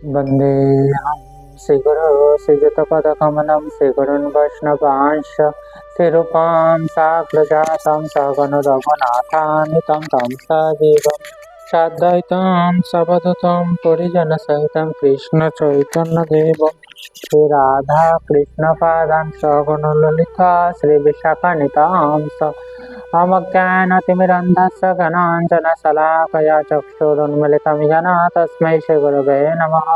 वन्देऽहं श्रीगुरो श्रीयुतपदकमलं श्रीगुरून् वैष्णवांश्च श्रीरूपां साग्रजातं सहगण रघुनाथान्वितं तं सजीवं साद्वैतं सवधूतं परिजनसहितं कृष्णचैतन्यदेवं श्रीराधाकृष्णपादां सहगण ललिता श्रीविशाखान्वितांश्च अमज्ञानतिमिरन्धस्य घनाञ्जनशलाकया चक्षुरुन्मिलितं येन तस्मै श्रीगुरवे नमः।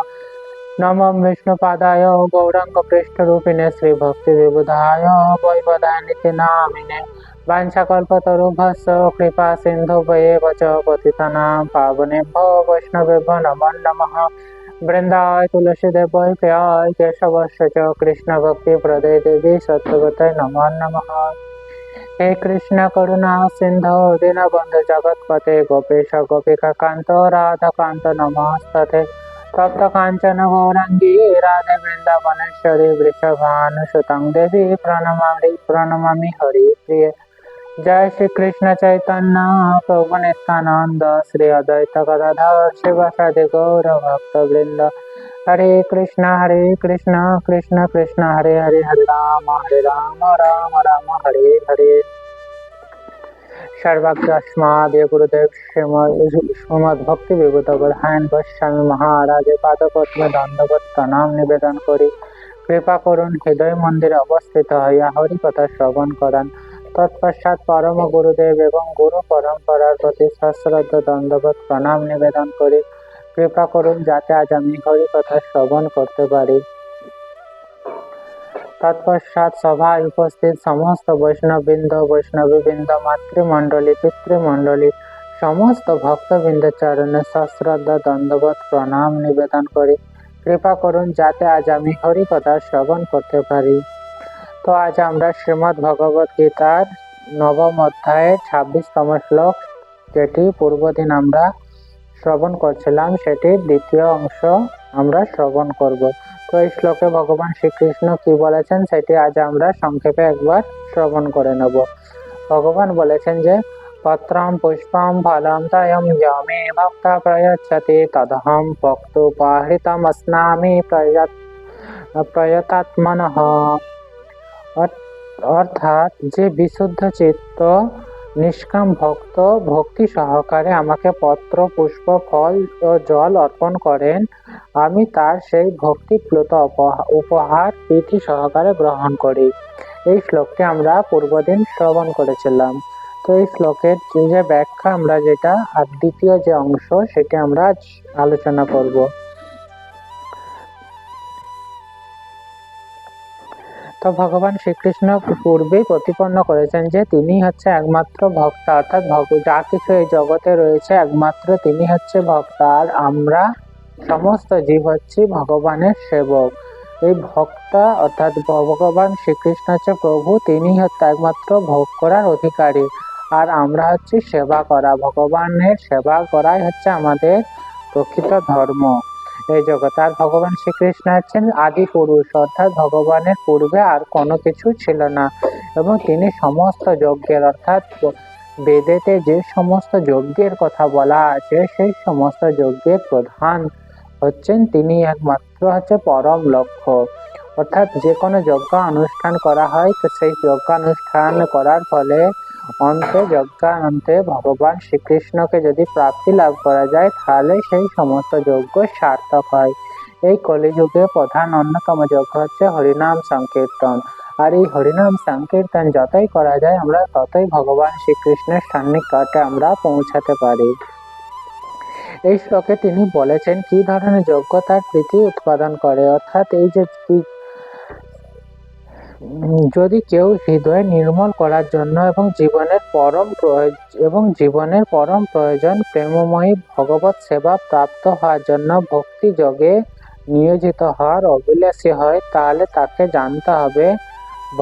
नमो विष्णुपादाय गौराङ्गपृष्ठरूपिणे श्रीभक्तिविबुधाय वैवदानिति नामिने वाञ्छाकल्पतरुभ्यश्च कृपासिन्धुभ्येव च पतितानां पावनेभ्यो वैष्णवेभ्यो नमो नमः। वृन्दाय तुलसीदेवाय प्रियाय केशवस्य च कृष्णभक्तिप्रदे देवी सत्त्ववत्यै नमो नमः। हे कृष्ण करुणा सिंधु दीनबंधु जगत्पते गोपेश गोपिका कांत राधा कांत नमस्ते तप्त कांचन गौरांगी राधे वृंदावनेश्वरी वृषभानुसुतं देवी प्रणमामि हरि प्रिय। जय श्री कृष्ण चैतन्य प्रभु नित्यानंद श्री अद्वैत गदाधर शिवासादि गौर भक्त वृंद। हरे कृष्ण कृष्ण कृष्ण हरे हरे हरे राम राम राम हरे हरे। सर्वज्ञस्मादि गुरुदेव श्रीमद् भक्ति विभूत प्रधान गोस्वामी महाराज पादपद्मे दंडवत प्रणाम निवेदन करी कृपा करुण हृदय मंदिर अवस्थित हइया हरि कथा श्रवण करान। तत्पश्चात परम गुरुदेव एवं गुरु परम्परार प्रति सश्रद्ध दंडवत प्रणाम निवेदन करी कृपा करुण जाते आज आमी हरि कथा श्रवण करते पारी। तत्पश्चात सभाয় उपस्थित समस्त वैष्णवबृंद वैष्णवीबृंद मातृमंडली पितृमंडली समस्त भक्तबृंद चरणे सश्रद्ध दंडवत प्रणाम निवेदन करी कृपा करुन जाते आज आमी हरि कथा श्रवण करते पारी। तो आज आमरा श्रीमद् भगवत गीतार नवम अध्याय 26तम श्लोक जेटी पूर्वदिन आमरा श्रवण करছিলাম সেটির দ্বিতীয় অংশ আমরা শ্রবণ করব। তো এই শ্লোকে ভগবান শ্রীকৃষ্ণ কি বলেছেন সেটি আজ আমরা সংক্ষেপে একবার শ্রবণ করে নেব। ভগবান বলেছেন যে পত্রম পুষ্পম ফলম তয়ম যমে ভক্তা প্রয়চ্ছতি তদহম ভক্তোপহৃতম अस्नामि প্রয়তাত্মনঃ। অর্থাৎ যে বিশুদ্ধ চিত্ত নিষ্কাম ভক্ত ভক্তি সহকারে আমাকে পত্র পুষ্প ফল ও জল অর্পণ করেন আমি তার সেই ভক্তিপ্লুত উপহার প্রীতি সহকারে গ্রহণ করি। এই শ্লোকটি আমরা পূর্বদিন শ্রবণ করেছিলাম। তো এই শ্লোকের যে ব্যাখ্যা আমরা যেটা আর দ্বিতীয় যে অংশ সেটি আমরা আজ আলোচনা করব। তো ভগবান শ্রীকৃষ্ণ পূর্বেই প্রতিপন্ন করেছেন যে তিনি হচ্ছে একমাত্র ভক্তা, অর্থাৎ যা কিছু এই জগতে রয়েছে একমাত্র তিনি হচ্ছে ভক্তা আর আমরা সমস্ত জীব হচ্ছি ভগবানের সেবক। এই ভক্তা অর্থাৎ ভগবান শ্রীকৃষ্ণ হচ্ছে প্রভু, তিনি হচ্ছে একমাত্র ভোগ করার অধিকারী আর আমরা হচ্ছি সেবা করা। ভগবানের সেবা করাই হচ্ছে আমাদের প্রকৃত ধর্ম এই জগৎ। আর ভগবান শ্রীকৃষ্ণ হচ্ছেন আদি পুরুষ, অর্থাৎ ভগবানের পূর্বে আর কোনো কিছু ছিল না এবং তিনি সমস্ত যজ্ঞের অর্থাৎ বেদেতে যে সমস্ত যজ্ঞের কথা বলা আছে সেই সমস্ত যজ্ঞের প্রধান হচ্ছেন তিনি, একমাত্র হচ্ছে পরম লক্ষ্য। অর্থাৎ যে কোনো যজ্ঞ অনুষ্ঠান করা হয় তো সেই যজ্ঞানুষ্ঠান করার ফলে যজ্ঞান্তে ভগবান শ্রীকৃষ্ণকে যদি প্রাপ্তি লাভ করা যায় তাহলে সেই সমস্ত যজ্ঞ সার্থক হয়। এই কলিযুগে প্রধান অন্যতম যজ্ঞ হচ্ছে হরিনাম সংকীর্তন আর এই হরিনাম সংকীর্তন যতই করা যায় আমরা ততই ভগবান শ্রীকৃষ্ণের সান্নিধ্যে আমরা পৌঁছাতে পারি। এই শ্লোকে তিনি বলেছেন কি ধরনের যজ্ঞ তার প্রীতি উৎপাদন করে, অর্থাৎ এই যে যদি কেউ হৃদয় নির্মল করার জন্য এবং জীবনের পরম প্রয়োজন প্রেমময়ী ভগবত সেবা প্রাপ্ত হওয়ার জন্য ভক্তি যোগে নিয়োজিত হওয়ার অভিলাষী হয় তাহলে তাকে জানতে হবে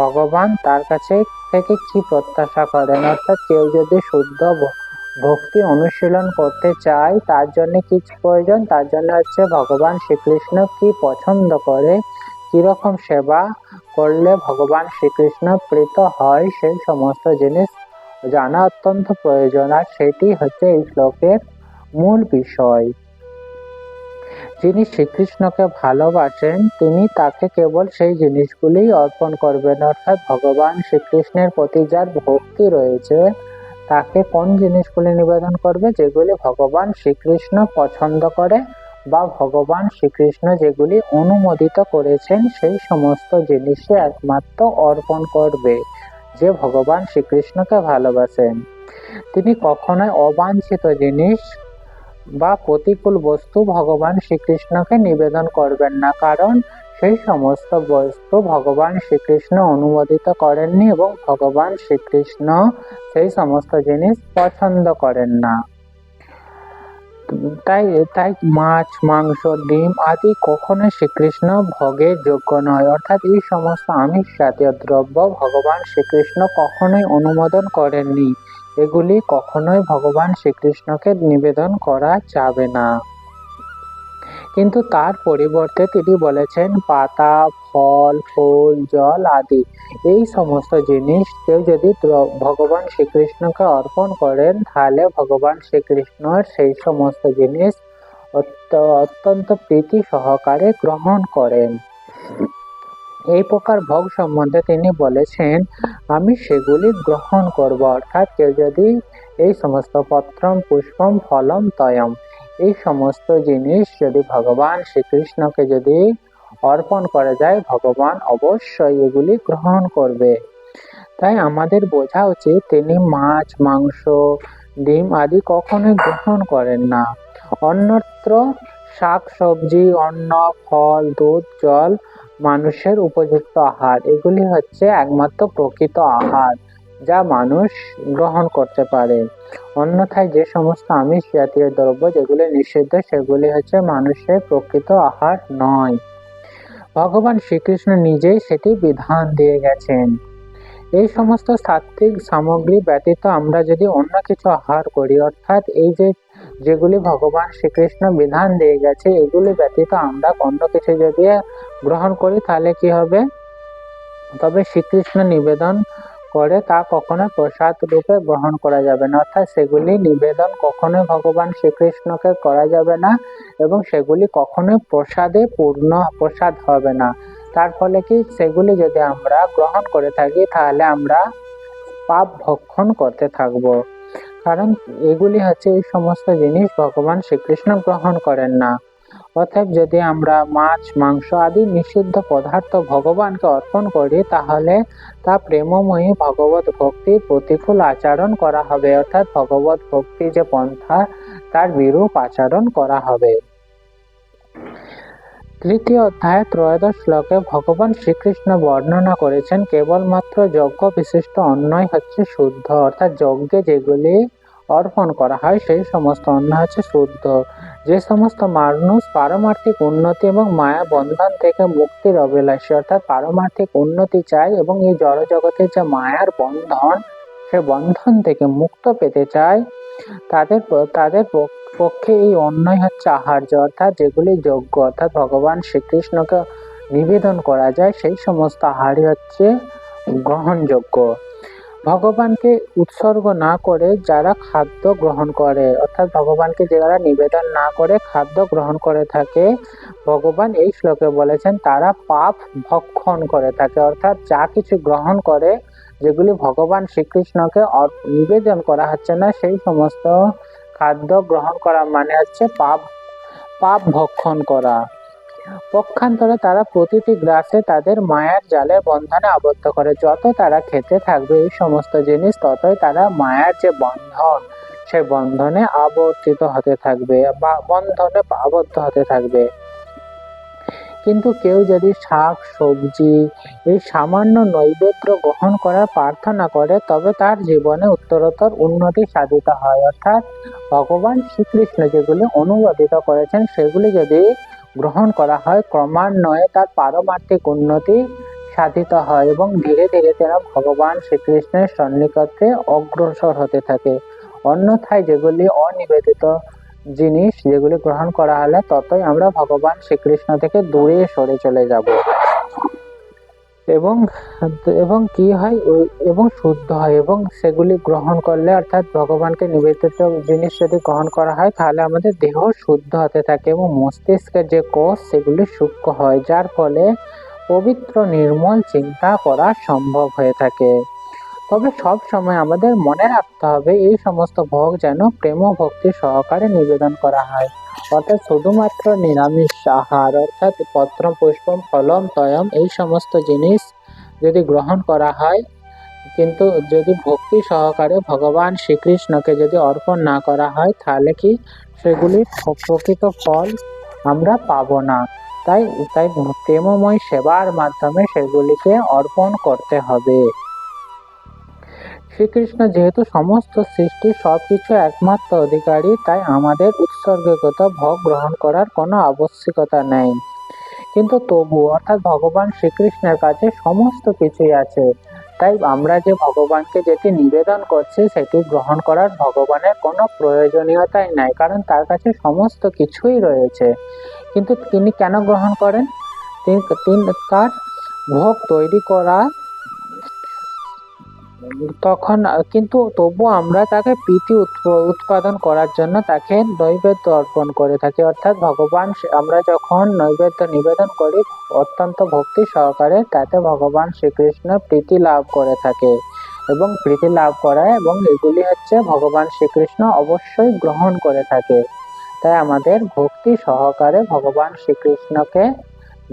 ভগবান তার কাছে থেকে কি প্রত্যাশা করেন। অর্থাৎ কেউ যদি শুদ্ধ ভক্তি অনুশীলন করতে চায় তার জন্য কি প্রয়োজন, তার জন্য হচ্ছে ভগবান শ্রীকৃষ্ণ কি পছন্দ করে, কিরকম সেবা করলে ভগবান শ্রীকৃষ্ণ প্রীত হয় সেই সমস্ত জিনিস জানা অত্যন্ত প্রয়োজন আর সেটি হচ্ছে এই শ্লোকের মূল বিষয়। যিনি শ্রীকৃষ্ণকে ভালোবাসেন তিনি তাকে কেবল সেই জিনিসগুলি অর্পণ করবেন, অর্থাৎ ভগবান শ্রীকৃষ্ণের প্রতি যার ভক্তি রয়েছে তাকে কোন জিনিসগুলি নিবেদন করবে, যেগুলি ভগবান শ্রীকৃষ্ণ পছন্দ করে বা ভগবান শ্রীকৃষ্ণ যেগুলি অনুমোদিত করেছেন সেই সমস্ত জিনিসই একমাত্র অর্পণ করবে। যে ভগবান শ্রীকৃষ্ণকে ভালোবাসেন তিনি কখনোই অবাঞ্ছিত জিনিস বা প্রতিকূল বস্তু ভগবান শ্রীকৃষ্ণকে নিবেদন করবেন না, কারণ সেই সমস্ত বস্তু ভগবান শ্রীকৃষ্ণ অনুমোদিত করেননি এবং ভগবান শ্রীকৃষ্ণ সেই সমস্ত জিনিস পছন্দ করেন না। তাই তাই মাছ, মাংস, ডিম আদি কখনোই শ্রীকৃষ্ণ ভোগের যোগ্য নয়, অর্থাৎ এই সমস্ত আমিষ জাতীয় দ্রব্য ভগবান শ্রীকৃষ্ণ কখনোই অনুমোদন করেননি। এগুলি কখনোই ভগবান শ্রীকৃষ্ণকে নিবেদন করা যাবে না। কিন্তু তার পরিবর্তে তিনি বলেছেন পাতা, ফল, ফুল, জল আদি এই সমস্ত জিনিস কেউ যদি ভগবান শ্রীকৃষ্ণকে অর্পণ করেন তাহলে ভগবান শ্রীকৃষ্ণের সেই সমস্ত জিনিস অত্যন্ত প্রীতি সহকারে গ্রহণ করেন। এই প্রকার ভোগ সম্বন্ধে তিনি বলেছেন আমি সেগুলি গ্রহণ করব, অর্থাৎ কেউ যদি এই সমস্ত পত্রম পুষ্পম ফলম তয়ম এই সমস্ত জিনিস যদি ভগবান শ্রীকৃষ্ণকে যদি অর্পণ করা যায় ভগবান অবশ্যই এগুলি গ্রহণ করবে। তাই আমাদের বোঝা উচিত তিনি মাছ, মাংস, ডিম আদি কখনোই গ্রহণ করেন না। অন্যত্র শাক সবজি, অন্ন, ফল, দুধ, জল মানুষের উপযুক্ত আহার, এগুলি হচ্ছে একমাত্র প্রকৃত আহার যা মানুষ গ্রহণ করতে পারে। অন্যথায় যে সমস্ত আমিষ জাতীয় দ্রব্য যেগুলি নিষিদ্ধ সেগুলি হচ্ছে মানুষের প্রকৃত আহার নয়। ভগবান শ্রীকৃষ্ণ নিজেই সেটি বিধান দিয়ে গেছেন। এই সমস্ত সাত্ত্বিক সামগ্রী ব্যতীত আমরা যদি অন্য কিছু আহার করি, অর্থাৎ এই যেগুলি ভগবান শ্রীকৃষ্ণ বিধান দিয়ে গেছে এগুলি ব্যতীত আমরা অন্য কিছু যদি গ্রহণ করি তাহলে কি হবে, তবে শ্রীকৃষ্ণ নিবেদন করে তা কখনো প্রসাদ রূপে গ্রহণ করা যাবে না, অর্থাৎ সেগুলি নিবেদন কখনোই ভগবান শ্রীকৃষ্ণকে করা যাবে না এবং সেগুলি কখনোই পূর্ণ প্রসাদ হবে না। তার ফলে কি সেগুলি যদি আমরা গ্রহণ করে থাকি তাহলে আমরা পাপ ভক্ষণ করতে থাকব, কারণ এগুলি হচ্ছে এই সমস্ত জিনিস ভগবান শ্রীকৃষ্ণ গ্রহণ করেন না। অতএব যদি আমরা মাছ, মাংস আদি নিষিদ্ধ পদার্থ ভগবানকে অর্পণ করি তাহলে তা প্রেমময়ী ভগবত ভক্তির প্রতিকূল আচরণ করা হবে, অর্থাৎ ভগবত ভক্তি যে পন্থা তার বিরূপ আচরণ করা হবে। তৃতীয় অধ্যায় ত্রয়োদশ শ্লোকে ভগবান শ্রীকৃষ্ণ বর্ণনা করেছেন কেবলমাত্র যজ্ঞ বিশিষ্ট অন্নই হচ্ছে শুদ্ধ, অর্থাৎ যজ্ঞে যেগুলি অর্পণ করা হয় সেই সমস্ত অন্ন হচ্ছে শুদ্ধ। যে সমস্ত মানুষ পারমার্থিক উন্নতি এবং মায়া বন্ধন থেকে মুক্তির অভিলাষী, অর্থাৎ পারমার্থিক উন্নতি চায় এবং এই জড় জগতের যে মায়ার বন্ধন সে বন্ধন থেকে মুক্ত পেতে চায় তাদের পক্ষে এই অন্নই হচ্ছে আহার্য, অর্থাৎ যেগুলি যোগ্য, অর্থাৎ ভগবান শ্রীকৃষ্ণকে নিবেদন করা যায় সেই সমস্ত আহারই হচ্ছে গ্রহণযোগ্য। ভগবানকে উৎসর্গ না করে যারা খাদ্য গ্রহণ করে, অর্থাৎ ভগবানকে যারা নিবেদন না করে খাদ্য গ্রহণ করে থাকে, ভগবান এই শ্লোকে বলেছেন তারা পাপ ভক্ষণ করে থাকে, অর্থাৎ যা কিছু গ্রহণ করে যেগুলি ভগবান শ্রীকৃষ্ণকে নিবেদন করা হচ্ছে না সেই সমস্ত খাদ্য গ্রহণ করা মানে হচ্ছে পাপ ভক্ষণ করা। পক্ষান্তরে তারা প্রতিটি গ্রাসে তাদের মায়ার জালের বন্ধনে আবদ্ধ করে, যত তারা খেতে থাকবে এই সমস্ত জিনিস ততই তারা মায়ার যে বন্ধন সেই বন্ধনে আবর্তিত হতে থাকবে বা বন্ধনে আবদ্ধ হতে থাকবে। কিন্তু কেউ যদি শাক সবজি এই সামান্য নৈবেদ্য গ্রহণ করার প্রার্থনা করে তবে তার জীবনে উত্তরোত্তর উন্নতি সাধিত হয়, অর্থাৎ ভগবান শ্রীকৃষ্ণ যেগুলি অনুমোদিত করেছেন সেগুলি যদি গ্রহণ করা হয় ক্রমান্বয়ে তার পারমার্থিক উন্নতি সাধিত হয় এবং ধীরে ধীরে তারা ভগবান শ্রীকৃষ্ণের সন্নিকটে অগ্রসর হতে থাকে। অন্যথায় যেগুলি অনিবেদিত জিনিস যেগুলি গ্রহণ করা হলে ততই আমরা ভগবান শ্রীকৃষ্ণ থেকে দূরে সরে চলে যাব। এবং এবং কি হয় এবং শুদ্ধ হয়, এবং সেগুলি গ্রহণ করলে অর্থাৎ ভগবানকে নিবেদিত জিনিস যদি গ্রহণ করা হয় তাহলে আমাদের দেহ শুদ্ধ হতে থাকে এবং মস্তিষ্কের যে কোষ সেগুলি সূক্ষ্ম হয়, যার ফলে পবিত্র নির্মল চিন্তা করা সম্ভব হয়ে থাকে। তবে সব সময় আমাদের মনে রাখতে হবে এই সমস্ত ভোগ যেন প্রেম ও ভক্তি সহকারে নিবেদন করা হয়, অর্থাৎ শুধুমাত্র নিরামিষ আহার অর্থাৎ পত্র পুষ্পম ফলম তয়ম এই সমস্ত জিনিস যদি গ্রহণ করা হয় কিন্তু যদি ভক্তি সহকারে ভগবান শ্রীকৃষ্ণকে যদি অর্পণ না করা হয় তাহলে কি সেগুলির প্রকৃত ফল আমরা পাবো না। তাই তাই প্রেমময় সেবার মাধ্যমে সেগুলিকে অর্পণ করতে হবে। শ্রীকৃষ্ণ যেহেতু সমস্ত সৃষ্টি সবকিছু একমাত্র অধিকারী, তাই আমাদের উৎসর্গীকৃত ভোগ গ্রহণ করার কোনো আবশ্যকতা নেই। কিন্তু তবু অর্থাৎ ভগবান শ্রীকৃষ্ণের কাছে সমস্ত কিছুই আছে, তাই আমরা যে ভগবানকে যেটি নিবেদন করছি সেটি গ্রহণ করার ভগবানের কোনো প্রয়োজনীয়তাই নাই, কারণ তার কাছে সমস্ত কিছুই রয়েছে। কিন্তু তিনি কেন গ্রহণ করেন? তিনি তার ভোগ তৈরি করা তখন কিন্তু তবু আমরা তাকে প্রীতি উৎপাদন করার জন্য তাকে নৈবেদ্য অর্পণ করে থাকি, অর্থাৎ ভগবান আমরা যখন নৈবেদ্য নিবেদন করি অত্যন্ত ভক্তি সহকারে তাতে ভগবান শ্রীকৃষ্ণ প্রীতি লাভ করে থাকে এবং প্রীতি লাভ করায় এবং এগুলি হচ্ছে ভগবান শ্রীকৃষ্ণ অবশ্যই গ্রহণ করে থাকে। তাই আমাদের ভক্তি সহকারে ভগবান শ্রীকৃষ্ণকে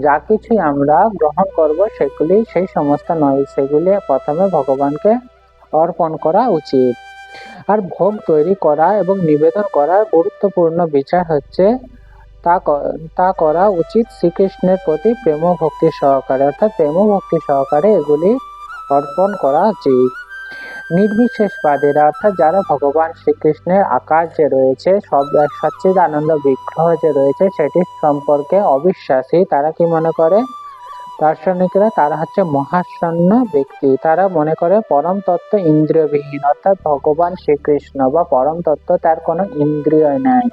যা কিছুই আমরা গ্রহণ করব সেগুলি সেই সমস্ত নয়, সেগুলি প্রথমে ভগবানকে অর্পণ করা উচিত। আর ভোগ তৈরি করা এবং নিবেদন করার গুরুত্বপূর্ণ বিচার হচ্ছে তা করা উচিত শ্রীকৃষ্ণের প্রতি প্রেম ভক্তি সহকারে, অর্থাৎ প্রেম ভক্তি সহকারে এগুলি অর্পণ করা উচিত। নির্বিশেষবাদীরা অর্থাৎ যারা ভগবান শ্রীকৃষ্ণের আকার যে রয়েছে সব সচ্চিদানন্দ বিগ্রহ যে রয়েছে সেটি সম্পর্কে অবিশ্বাসী, তারা কি মনে করে? দার্শনিকরা তারা হচ্ছে মহাশূন্য ব্যক্তি, তারা মনে করে পরম তত্ত্ব ইন্দ্রিয়বিহীন, অর্থাৎ ভগবান শ্রীকৃষ্ণ বা পরম তত্ত্ব তার কোনো ইন্দ্রিয় নেই।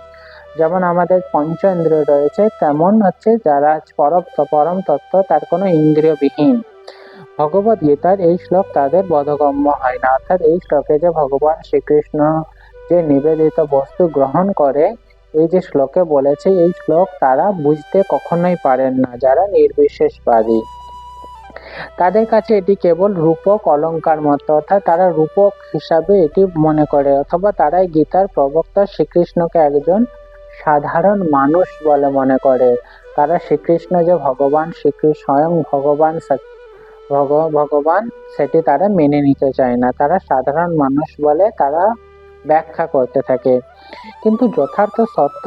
যেমন আমাদের পঞ্চ ইন্দ্রিয় রয়েছে তেমন হচ্ছে যারা পরম তত্ত্ব তার কোনো ইন্দ্রিয়বিহীন। ভগবদ গীতার এই শ্লোক তাদের বোধগম্য হয় না, অর্থাৎ এই শ্লোকে যে ভগবান শ্রীকৃষ্ণ যে নিবেদিত বস্তু গ্রহণ করে এই যে শ্লোকে বলেছে এই শ্লোক তারা বুঝতে কখনোই পারেন না। যারা নির্বিশেষবাদী তাদের কাছে এটি কেবল রূপক অলংকার মতো, অর্থাৎ তারা রূপক হিসাবে এটি মনে করে, অথবা তারাই গীতার প্রবক্তা শ্রীকৃষ্ণকে একজন সাধারণ মানুষ বলে মনে করে। তারা শ্রীকৃষ্ণ যে ভগবান শ্রীকৃষ্ণ স্বয়ং ভগবান সেটি তারা মেনে নিতে চায় না, তারা সাধারণ মানুষ বলে তারা ব্যাখ্যা করতে থাকে। কিন্তু যথার্থ সত্য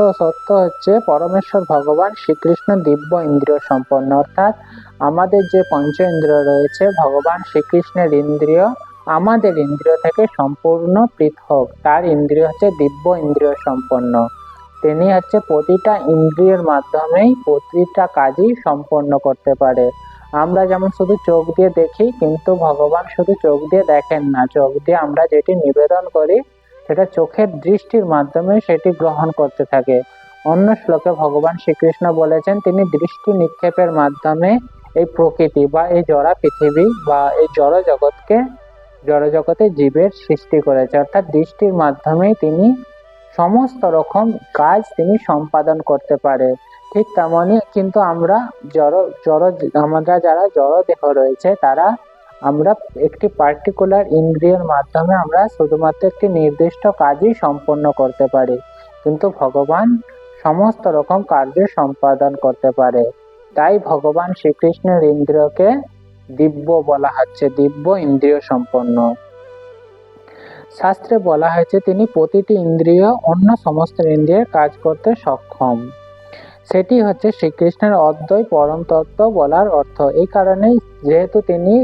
হচ্ছে পরমেশ্বর ভগবান শ্রীকৃষ্ণ দিব্য ইন্দ্রিয় সম্পন্ন, অর্থাৎ আমাদের যে পঞ্চ ইন্দ্রিয় রয়েছে ভগবান শ্রীকৃষ্ণের ইন্দ্রিয় আমাদের ইন্দ্রিয় থেকে সম্পূর্ণ পৃথক, তার ইন্দ্রিয় হচ্ছে দিব্য ইন্দ্রিয় সম্পন্ন। তিনি হচ্ছে প্রতিটা ইন্দ্রিয়ের মাধ্যমেই প্রতিটা কাজই সম্পন্ন করতে পারে। আমরা যেমন শুধু চোখ দিয়ে দেখি কিন্তু ভগবান শুধু চোখ দিয়ে দেখেন না, চোখ দিয়ে আমরা যেটি নিবেদন করি সেটা চোখের দৃষ্টির মাধ্যমে সেটি গ্রহণ করতে থাকে। অন্য শ্লোকে ভগবান শ্রীকৃষ্ণ বলেছেন তিনি দৃষ্টি নিক্ষেপের মাধ্যমে এই প্রকৃতি বা এই জড়া পৃথিবী বা এই জড়জগতে জীবের সৃষ্টি করেছে, অর্থাৎ দৃষ্টির মাধ্যমেই তিনি সমস্ত রকম কাজ তিনি সম্পাদন করতে পারে। ঠিক তেমনই কিন্তু আমরা আমরা যারা জড় দেহ রয়েছে তারা আমরা একটি পার্টিকুলার ইন্দ্রিয়ের মাধ্যমে আমরা শুধুমাত্র একটি নির্দিষ্ট কাজই সম্পন্ন করতে পারি, কিন্তু ভগবান সমস্ত রকম কার্য সম্পাদন করতে পারে। তাই ভগবান শ্রীকৃষ্ণের ইন্দ্রিয়কে দিব্য বলা হচ্ছে, দিব্য ইন্দ্রিয় সম্পন্ন। শাস্ত্রে বলা হয়েছে তিনি প্রতিটি ইন্দ্রিয় অন্য সমস্ত ইন্দ্রিয়ের কাজ করতে সক্ষম, সেটি হচ্ছে শ্রীকৃষ্ণের অদ্বয় পরম তত্ত্ব বলার অর্থ। এই কারণেই যেহেতু তিনি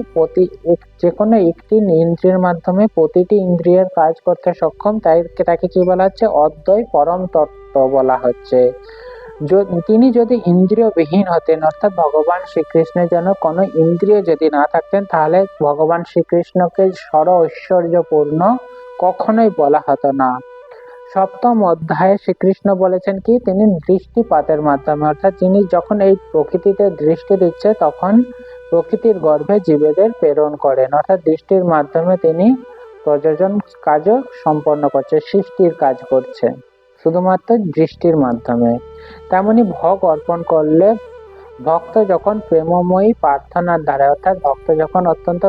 যে কোনো একটি ইন্দ্রিয়ের মাধ্যমে প্রতিটি ইন্দ্রিয়ের কাজ করতে সক্ষম, তাই তাকে কি বলা হচ্ছে? অদ্বয় পরম তত্ত্ব বলা হচ্ছে। তিনি যদি ইন্দ্রিয়বিহীন হতেন, অর্থাৎ ভগবান শ্রীকৃষ্ণের যেন কোনো ইন্দ্রিয় যদি না থাকতেন তাহলে ভগবান শ্রীকৃষ্ণকে সর ঐশ্বর্যপূর্ণ কখনোই বলা হতো না। সপ্তম অধ্যায়ে শ্রীকৃষ্ণ বলেছেন কি তিনি দৃষ্টিপাতের মাধ্যমে, অর্থাৎ তিনি যখন এই প্রকৃতিতে দৃষ্টি দিচ্ছে তখন প্রকৃতির গর্ভে জীবেদের প্রেরণ করেন, অর্থাৎ দৃষ্টির মাধ্যমে তিনি প্রযোজন কাজও সম্পন্ন করছে, সৃষ্টির কাজ করছে শুধুমাত্র দৃষ্টির মাধ্যমে। তেমনি ভোগ অর্পণ করলে ভক্ত যখন প্রেমময়ী প্রার্থনার দ্বারা, অর্থাৎ ভক্ত যখন অত্যন্ত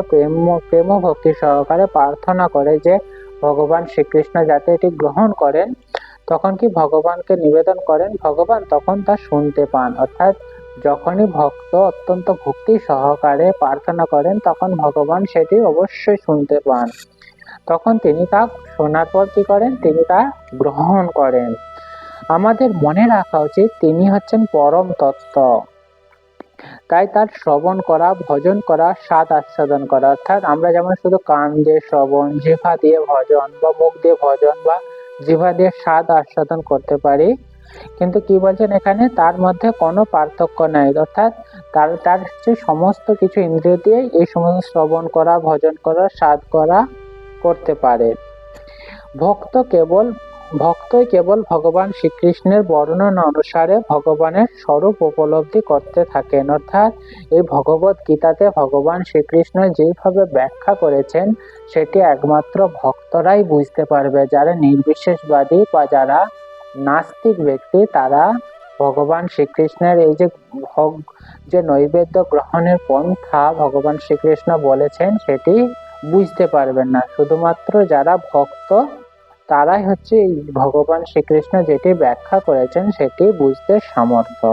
প্রেম ভক্তি সহকারে প্রার্থনা করে যে ভগবান শ্রীকৃষ্ণ যাতে এটি গ্রহণ করেন, তখন কি ভগবানকে নিবেদন করেন, ভগবান তখন তা শুনতে পান। অর্থাৎ যখনই ভক্ত অত্যন্ত ভক্তি সহকারে প্রার্থনা করেন তখন ভগবান সেটি অবশ্যই শুনতে পান। তখন তিনি তা শোনার পর কি করেন, তিনি তা গ্রহণ করেন। আমাদের মনে রাখা উচিত তিনি হচ্ছেন পরম তত্ত্ব, তাই তার শ্রবণ করা, ভজন করা, স্বাদ আস্বাদন করা, অর্থাৎ আমরা যেমন শুধু কান দিয়ে শ্রবণ, জিহ্বা দিয়ে ভজন বা মুখ দিয়ে ভজন বা জিহ্বা দিয়ে স্বাদ আস্বাদন করতে পারি, কিন্তু কি বলছেন এখানে, তার মধ্যে কোনো পার্থক্য নাই, অর্থাৎ তার যে সমস্ত কিছু ইন্দ্রিয় দিয়ে এই সমস্ত শ্রবণ করা, ভজন করা, স্বাদ করা করতে পারে। ভক্তই কেবল ভগবান শ্রীকৃষ্ণের বর্ণনা অনুসারে ভগবানের স্বরূপ উপলব্ধি করতে থাকেন, অর্থাৎ এই ভগবত গীতাতে ভগবান শ্রীকৃষ্ণ যেভাবে ব্যাখ্যা করেছেন সেটি একমাত্র ভক্তরাই বুঝতে পারবে। যারা নির্বিশেষবাদী বা যারা নাস্তিক ব্যক্তি, তারা ভগবান শ্রীকৃষ্ণের এই যে নৈবেদ্য গ্রহণের পন্থা ভগবান শ্রীকৃষ্ণ বলেছেন সেটি বুঝতে পারবেন না। শুধুমাত্র যারা ভক্ত তারাই হচ্ছে এই ভগবান শ্রীকৃষ্ণ যেটি ব্যাখ্যা করেছেন সেটি বুঝতে সামর্থ্য।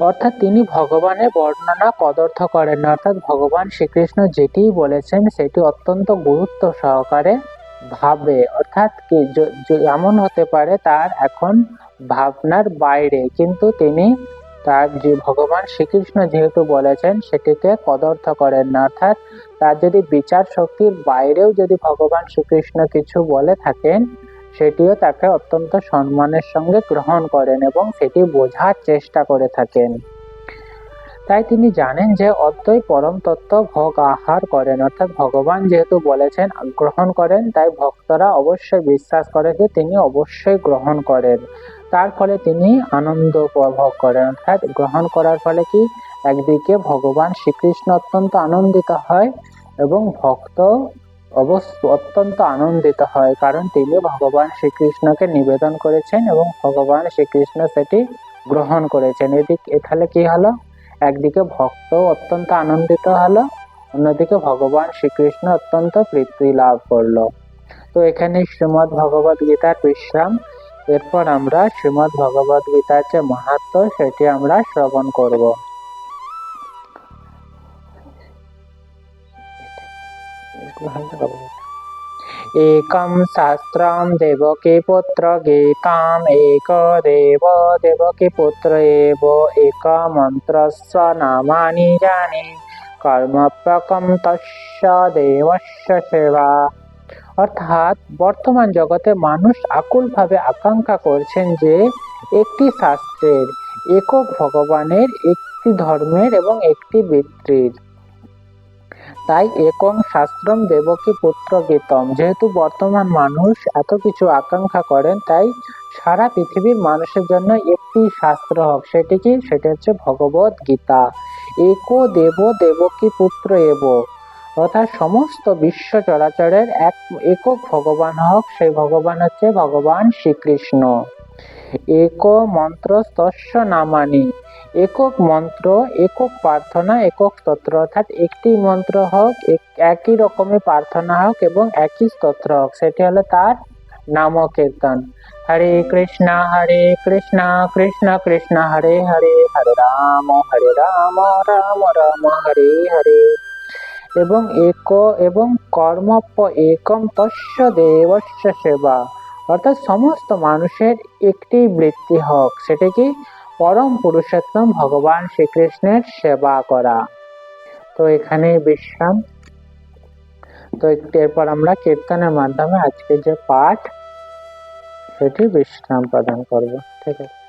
অর্থাৎ তিনি ভগবানের বর্ণনা কদর্থ করেন না, অর্থাৎ ভগবান শ্রীকৃষ্ণ যেটি বলেছেন সেটি অত্যন্ত গুরুত্ব সহকারে ভাবে, অর্থাৎ কি এমন হতে পারে তার এখন ভাবনার বাইরে, কিন্তু তিনি তার যে ভগবান শ্রীকৃষ্ণ যেহেতু বলেছেন সেটিকে কদর্থ করেন না, অর্থাৎ তার যদি বিচার শক্তির বাইরেও যদি ভগবান শ্রীকৃষ্ণ কিছু বলে থাকেন সেটিও তাকে অত্যন্ত সম্মানের সঙ্গে গ্রহণ করেন এবং সেটি বোঝার চেষ্টা করে থাকেন। তাই তিনি জানেন যে অদ্বৈ পরম তত্ত্ব ভোগ আহার করেন, অর্থাৎ ভগবান যেহেতু বলেছেন গ্রহণ করেন, তাই ভক্তরা অবশ্যই বিশ্বাস করে যে তিনি অবশ্যই গ্রহণ করেন। তার ফলে তিনি আনন্দ উপভোগ করেন, অর্থাৎ গ্রহণ করার ফলে কি একদিকে ভগবান শ্রীকৃষ্ণ অত্যন্ত আনন্দিত হয় এবং ভক্ত অত্যন্ত আনন্দিত হয়, কারণ তিনি ভগবান শ্রীকৃষ্ণকে নিবেদন করেছেন এবং ভগবান শ্রীকৃষ্ণ সেটি গ্রহণ করেছেন। তাহলে কি হলো, একদিকে ভক্ত অত্যন্ত আনন্দিত হলো, অন্যদিকে ভগবান শ্রীকৃষ্ণ অত্যন্ত প্রীতি লাভ করলো। তো এখানে শ্রীমদ্ ভগবদ গীতার বিশ্রাম। এরপর আমরা শ্রীমদ্ ভগবদ গীতার যে মাহাত্ম্য সেটি আমরা শ্রবণ করব। एकं शास्त्रं देवकीपुत्र गीताम् एकदेव देवकीपुत्र एव एकमन्त्रस्य नामानि जाने कर्मप्रकं तस्य देवस्य सेवा। অর্থাৎ বর্তমান জগতে মানুষ আকুলভাবে আকাঙ্ক্ষা করছেন যে একটি শাস্ত্রের, একক ভগবানের, একটি ধর্মের এবং একটি ব্যক্তির। তাই একং শাস্ত্রম দেবকী পুত্র গীতম, যেহেতু বর্তমান মানুষ এত কিছু আকাঙ্ক্ষা করেন, তাই সারা পৃথিবীর মানুষের জন্য একটি শাস্ত্র হোক। সেটি কি? সেটা হচ্ছে ভগবত গীতা। একো দেব দেবকী পুত্র এব, অর্থাৎ সমস্ত বিশ্ব চরাচরের একক ভগবান হোক, সেই ভগবান হচ্ছে ভগবান শ্রীকৃষ্ণ। এক মন্ত্র তস্য নামানি, একক মন্ত্র, একক প্রার্থনা, একক স্তোত্র, অর্থাৎ একটি মন্ত্র হোক, একই রকমের প্রার্থনা হোক এবং একই স্তোত্র হোক, সেটি হলো তার নাম কীর্তন। হরে কৃষ্ণ কৃষ্ণ কৃষ্ণ হরে হরে, হরে রাম রাম রাম হরে হরে। এবং কর্মপ্য একম তস্য দেবস্য সেবা, অর্থাৎ সমস্ত মানুষের একটি বৃত্তি হোক, সেটি কি? পরম পুরুষোত্তম ভগবান শ্রীকৃষ্ণের সেবা করা। তো এখানে বিশ্রাম। তো এরপর আমরা কীর্তনের মাধ্যমে আজকে যে পাঠ সেটি বিশ্রাম প্রদান করব। ঠিক আছে।